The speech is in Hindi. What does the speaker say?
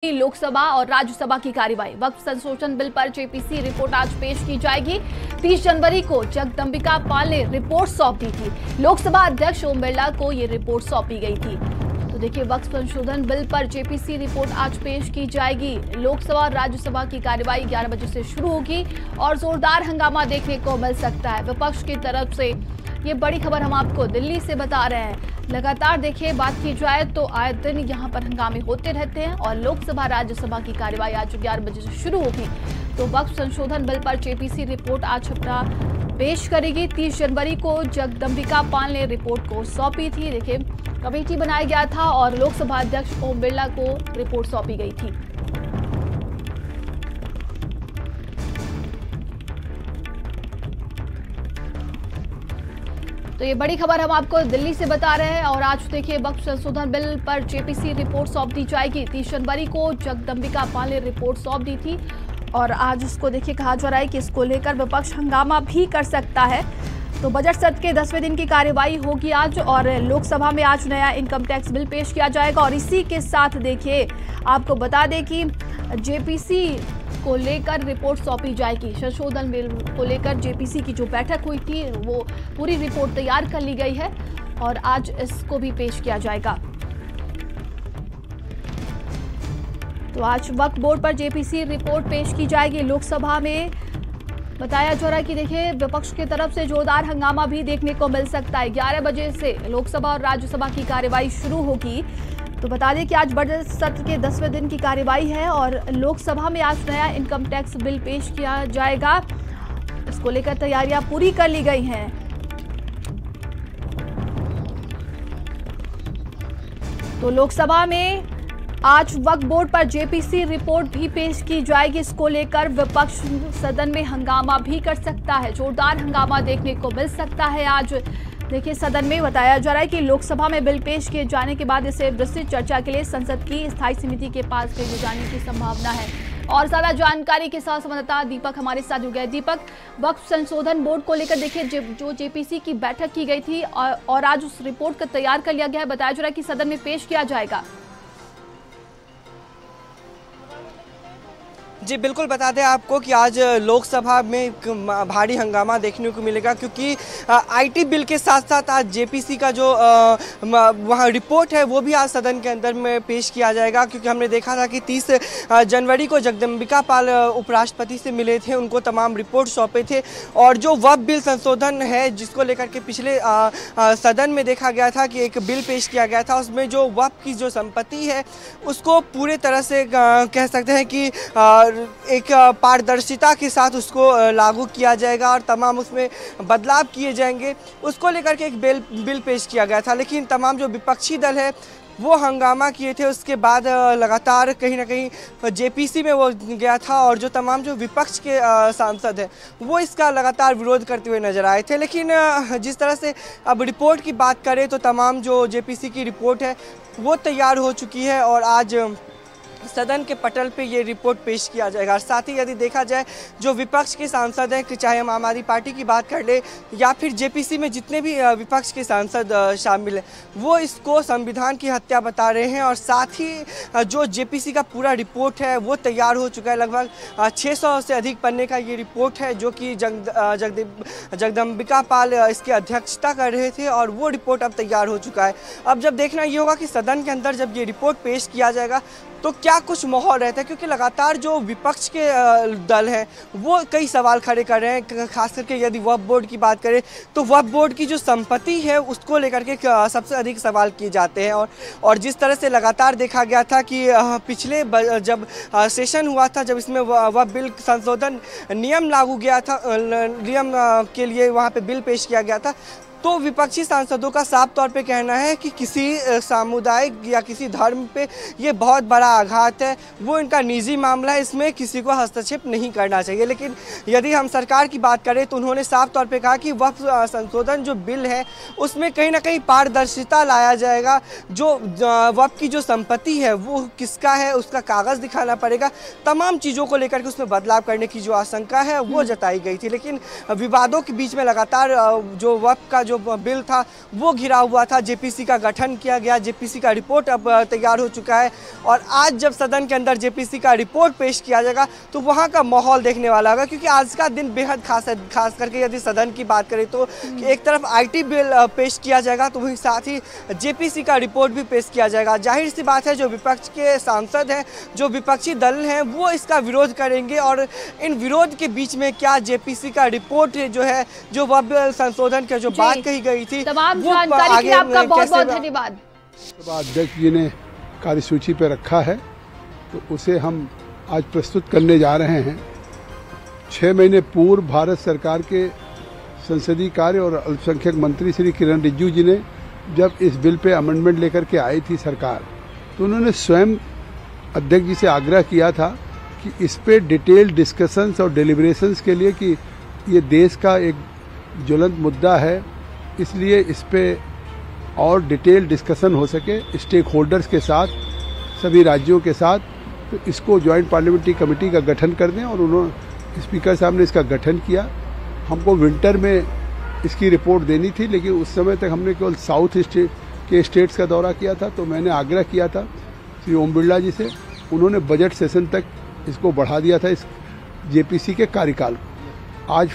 लोकसभा और राज्यसभा की कार्यवाही। वक्फ संशोधन बिल पर जेपीसी रिपोर्ट आज पेश की जाएगी। 30 जनवरी को जगदंबिका पाल ने रिपोर्ट सौंप दी थी। लोकसभा अध्यक्ष ओम बिरला को ये रिपोर्ट सौंपी गई थी। तो देखिए, वक्फ संशोधन बिल पर जेपीसी रिपोर्ट आज पेश की जाएगी। लोकसभा और राज्यसभा की कार्यवाही 11 बजे से शुरू होगी और जोरदार हंगामा देखने को मिल सकता है विपक्ष की तरफ से। ये बड़ी खबर हम आपको दिल्ली से बता रहे हैं। लगातार देखिए, बात की जाए तो आए दिन यहाँ पर हंगामे होते रहते हैं और लोकसभा राज्यसभा की कार्यवाही आज 11 बजे से शुरू होगी। तो वक्फ संशोधन बिल पर जेपीसी रिपोर्ट आज अपना पेश करेगी। 30 जनवरी को जगदंबिका पाल ने रिपोर्ट को सौंपी थी। देखिए, कमेटी बनाया गया था और लोकसभा अध्यक्ष ओम बिरला को रिपोर्ट सौंपी गई थी। तो ये बड़ी खबर हम आपको दिल्ली से बता रहे हैं और आज देखिए, वक्फ संशोधन बिल पर जेपीसी रिपोर्ट सौंप दी जाएगी। 30 जनवरी को जगदंबिका पाल ने रिपोर्ट सौंप दी थी और आज इसको देखिए कहा जा रहा है कि इसको लेकर विपक्ष हंगामा भी कर सकता है। तो बजट सत्र के 10वें दिन की कार्यवाही होगी आज और लोकसभा में आज नया इनकम टैक्स बिल पेश किया जाएगा। और इसी के साथ देखिए, आपको बता दें कि जेपीसी को लेकर रिपोर्ट सौंपी जाएगी। संशोधन बिल को लेकर जेपीसी की जो बैठक हुई थी वो पूरी रिपोर्ट तैयार कर ली गई है और आज इसको भी पेश किया जाएगा। तो आज वक्फ बोर्ड पर जेपीसी रिपोर्ट पेश की जाएगी। लोकसभा में बताया जा रहा है कि देखिए, विपक्ष की तरफ से जोरदार हंगामा भी देखने को मिल सकता है। 11 बजे से लोकसभा और राज्यसभा की कार्यवाही शुरू होगी। तो बता दें कि आज बजट सत्र के 10वें दिन की कार्यवाही है और लोकसभा में आज नया इनकम टैक्स बिल पेश किया जाएगा। इसको लेकर तैयारियां पूरी कर ली गई हैं। तो लोकसभा में आज वक्फ बोर्ड पर जेपीसी रिपोर्ट भी पेश की जाएगी। इसको लेकर विपक्ष सदन में हंगामा भी कर सकता है। जोरदार हंगामा देखने को मिल सकता है। आज देखिए, सदन में बताया जा रहा है कि लोकसभा में बिल पेश किए जाने के बाद इसे विस्तृत चर्चा के लिए संसद की स्थायी समिति के पास भेजे जाने की संभावना है। और ज्यादा जानकारी के साथ संवाददाता दीपक हमारे साथ जुड़ गए। दीपक, वक्फ संशोधन बोर्ड को लेकर देखिए, जो जेपीसी की बैठक की गई थी और आज उस रिपोर्ट को तैयार कर लिया गया है। बताया जा रहा है कि सदन में पेश किया जाएगा। जी बिल्कुल, बता दें आपको कि आज लोकसभा में एक भारी हंगामा देखने को मिलेगा क्योंकि आईटी बिल के साथ साथ आज जेपीसी का जो वहाँ रिपोर्ट है वो भी आज सदन के अंदर में पेश किया जाएगा। क्योंकि हमने देखा था कि 30 जनवरी को जगदंबिका पाल उपराष्ट्रपति से मिले थे, उनको तमाम रिपोर्ट सौंपे थे और जो वक्फ बिल संशोधन है जिसको लेकर के पिछले सदन में देखा गया था कि एक बिल पेश किया गया था, उसमें जो वक्फ की जो संपत्ति है उसको पूरे तरह से कह सकते हैं कि एक पारदर्शिता के साथ उसको लागू किया जाएगा और तमाम उसमें बदलाव किए जाएंगे। उसको लेकर के एक बिल पेश किया गया था, लेकिन तमाम जो विपक्षी दल है वो हंगामा किए थे। उसके बाद लगातार कहीं ना कहीं जेपीसी में वो गया था और जो तमाम जो विपक्ष के सांसद हैं वो इसका लगातार विरोध करते हुए नजर आए थे। लेकिन जिस तरह से अब रिपोर्ट की बात करें तो तमाम जो जेपीसी की रिपोर्ट है वो तैयार हो चुकी है और आज सदन के पटल पे ये रिपोर्ट पेश किया जाएगा। साथ ही यदि देखा जाए जो विपक्ष के सांसद हैं, चाहे हम आम आदमी पार्टी की बात कर ले या फिर जेपीसी में जितने भी विपक्ष के सांसद शामिल हैं, वो इसको संविधान की हत्या बता रहे हैं। और साथ ही जो जेपीसी का पूरा रिपोर्ट है वो तैयार हो चुका है। लगभग 600 से अधिक पन्ने का ये रिपोर्ट है जो कि जगदंबिका पाल इसकी अध्यक्षता कर रहे थे और वो रिपोर्ट अब तैयार हो चुका है। अब जब देखना ये होगा कि सदन के अंदर जब ये रिपोर्ट पेश किया जाएगा तो क्या कुछ माहौल रहता है, क्योंकि लगातार जो विपक्ष के दल हैं वो कई सवाल खड़े कर रहे हैं। खास करके यदि वक्फ बोर्ड की बात करें तो वक्फ बोर्ड की जो संपत्ति है उसको लेकर के सबसे अधिक सवाल किए जाते हैं। और जिस तरह से लगातार देखा गया था कि पिछले जब सेशन हुआ था, जब इसमें वक्फ बिल संशोधन नियम लागू गया था, नियम के लिए वहाँ पे बिल पेश किया गया था, तो विपक्षी सांसदों का साफ तौर पे कहना है कि किसी सामुदायिक या किसी धर्म पे ये बहुत बड़ा आघात है, वो इनका निजी मामला है, इसमें किसी को हस्तक्षेप नहीं करना चाहिए। लेकिन यदि हम सरकार की बात करें तो उन्होंने साफ तौर पे कहा कि वक्फ संशोधन जो बिल है उसमें कहीं ना कहीं पारदर्शिता लाया जाएगा। जो वक्फ की जो संपत्ति है वो किसका है उसका कागज़ दिखाना पड़ेगा, तमाम चीज़ों को लेकर के उसमें बदलाव करने की जो आशंका है वो जताई गई थी। लेकिन विवादों के बीच में लगातार जो वक्फ का जो बिल था वो घिरा हुआ था। जेपीसी का गठन किया गया, जेपीसी का रिपोर्ट अब तैयार हो चुका है और आज जब सदन के अंदर जेपीसी का रिपोर्ट पेश किया जाएगा तो वहाँ का माहौल देखने वाला होगा, क्योंकि आज का दिन बेहद खास है। खास करके यदि सदन की बात करें तो एक तरफ आईटी बिल पेश किया जाएगा तो वहीं साथ ही जेपीसी का रिपोर्ट भी पेश किया जाएगा। जाहिर सी बात है जो विपक्ष के सांसद हैं, जो विपक्षी दल हैं, वो इसका विरोध करेंगे और इन विरोध के बीच में क्या जेपीसी का रिपोर्ट जो है, जो बिल संशोधन की जो बात कही गई थी, तमाम जानकारी के लिए आपका बहुत-बहुत धन्यवाद। अध्यक्ष जी ने कार्यसूची पर रखा है तो उसे हम आज प्रस्तुत करने जा रहे हैं। 6 महीने पूर्व भारत सरकार के संसदीय कार्य और अल्पसंख्यक मंत्री श्री किरण रिजिजू जी ने जब इस बिल पे अमेंडमेंट लेकर के आई थी सरकार, तो उन्होंने स्वयं अध्यक्ष जी से आग्रह किया था कि इस पे डिटेल डिस्कशंस और डिलिब्रेशंस के लिए, कि ये देश का एक ज्वलंत मुद्दा है, इसलिए इस पे और डिटेल डिस्कशन हो सके स्टेक होल्डर्स के साथ, सभी राज्यों के साथ, तो इसको जॉइंट पार्लियामेंट्री कमेटी का गठन कर दें। और उन्होंने स्पीकर साहब ने इसका गठन किया। हमको विंटर में इसकी रिपोर्ट देनी थी, लेकिन उस समय तक हमने केवल साउथ के स्टेट्स का दौरा किया था। तो मैंने आग्रह किया था श्री ओम बिरला जी से, उन्होंने बजट सेशन तक इसको बढ़ा दिया था इस जेपीसी के कार्यकाल को। आज